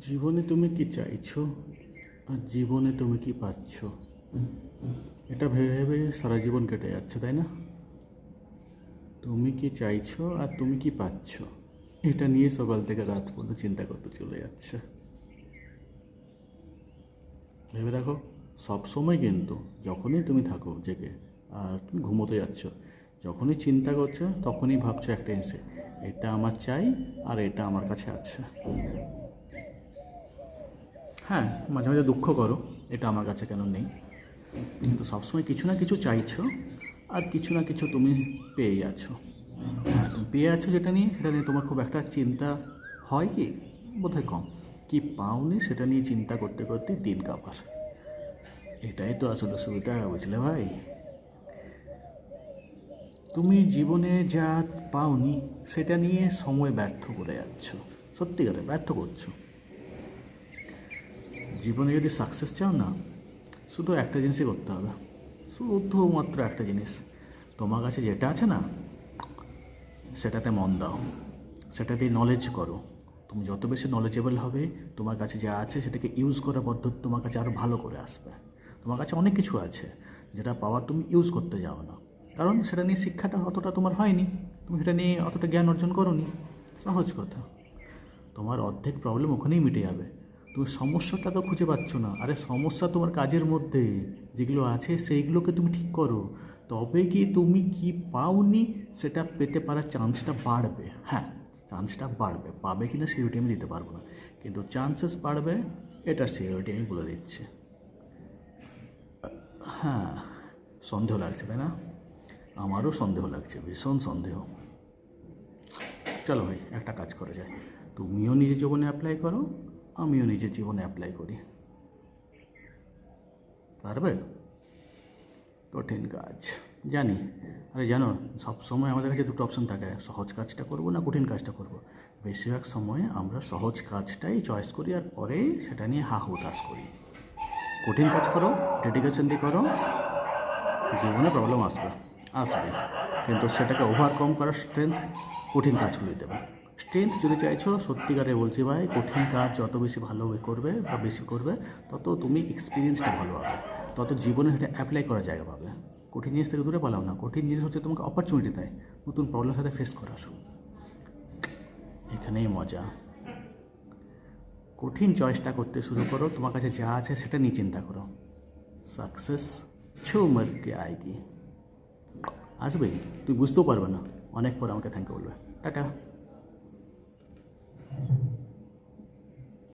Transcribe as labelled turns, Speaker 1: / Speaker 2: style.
Speaker 1: জীবনে তুমি কি চাইছো আর জীবনে তুমি কি পাচ্ছ, এটা ভেবে ভেবে সারা জীবন কেটে যাচ্ছে, তাই না? তুমি কি চাইছো আর তুমি কি পাচ্ছ, এটা নিয়ে সকাল থেকে রাত পর্যন্ত চিন্তা করতে চলে যাচ্ছে। ভেবে দেখো, সব সময় কিন্তু যখনই তুমি থাকো জেগে আর তুমি ঘুমোতে যাচ্ছ, যখনই চিন্তা করছো তখনই ভাবছো একটা জিনিসে, এটা আমার চাই আর এটা আমার কাছে আছে। হ্যাঁ, মাঝে মাঝে দুঃখ করো এটা আমার কাছে কেন নেই, কিন্তু সবসময় কিছু না কিছু চাইছো আর কিছু না কিছু তুমি পেয়ে যাচ্ছ। হ্যাঁ, তুমি পেয়ে যাচ্ছ সেটা নিয়ে তোমার খুব একটা চিন্তা হয় কি? বোধহয় কম। কি পাওনি সেটা নিয়ে চিন্তা করতে করতে দিন কাপার, এটাই তো আসলে সুবিধা, বুঝলে ভাই? তুমি জীবনে যা পাওনি সেটা নিয়ে সময় ব্যর্থ করে যাচ্ছ, সত্যিকারে ব্যর্থ করছো। জীবনে যদি সাকসেস চাও না, শুধু একটা জিনিসই করতে হবে, শুধুমাত্র একটা জিনিস। তোমার কাছে যেটা আছে না, সেটাতে মন দাও, সেটাতে নলেজ করো। তুমি যত বেশি নলেজেবল হবে, তোমার কাছে যা আছে সেটাকে ইউজ করার পদ্ধতি তোমার কাছে আরও ভালো করে আসবে। তোমার কাছে অনেক কিছু আছে যেটা পাওয়ার তুমি ইউজ করতে যাও না, কারণ সেটা নিয়ে শিক্ষাটা অতটা তোমার হয়নি, তুমি সেটা নিয়ে অতটা জ্ঞান অর্জন করোনি। সহজ কথা, তোমার অর্ধেক প্রবলেম ওখানেই মিটে যাবে। তুমি সমস্যাটা তো খুঁজে পাচ্ছ না, আরে সমস্যা তোমার কাজের মধ্যে যেগুলো আছে সেইগুলোকে তুমি ঠিক করো, তবে কি তুমি কি পাওনি সেটা পেতে পারার চান্সটা বাড়বে। হ্যাঁ, চান্সটা বাড়বে, পাবে কি না সিওরিটি আমি দিতে পারবো না, কিন্তু চান্সেস বাড়বে, এটা সিওরিটি আমি বলে দিচ্ছি। হ্যাঁ, সন্দেহ লাগছে তাই না? আমারও সন্দেহ লাগছে, ভীষণ সন্দেহ। চলো ভাই, একটা কাজ করা যায়, তুমিও নিজের জীবনে অ্যাপ্লাই করো, আমিও নিজের জীবনে অ্যাপ্লাই করি। পারবে? কঠিন কাজ জানি, আরে জানো, সব সময় আমাদের কাছে দুটো অপশন থাকে, সহজ কাজটা করবো না কঠিন কাজটা করবো। বেশিরভাগ সময় আমরা সহজ কাজটাই চয়েস করি আর পরে সেটা নিয়ে হা হুতাশ করি। কঠিন কাজ করো, ডেডিকেশন দিয়ে করো, জীবনে প্রবলেম আসবে আসবে, কিন্তু সেটাকে ওভারকাম করার স্ট্রেংথ কঠিন কাজগুলি দেবে। স্ট্রেংথ যদি চাইছো, সত্যিকারে বলছি ভাই, কঠিন কাজ যত বেশি ভালো করবে বা বেশি করবে, তত তুমি এক্সপিরিয়েন্সটা ভালো হবে, তত জীবনে সেটা অ্যাপ্লাই করার জায়গা পাবে। কঠিন জিনিস থেকে দূরে পালাও না, কঠিন জিনিস হচ্ছে তোমাকে অপরচুনিটি দেয় নতুন প্রবলেমের সাথে ফেস করার, এখানেই মজা। কঠিন চয়েসটা করতে শুরু করো, তোমার কাছে যা আছে সেটা নিয়ে চিন্তা করো, সাকসেস ছু মার কে আएगी, আসবেই, তুই বুঝতেও পারবে না, অনেক পর আমাকে থ্যাংক ইউ বলবে। টাটা।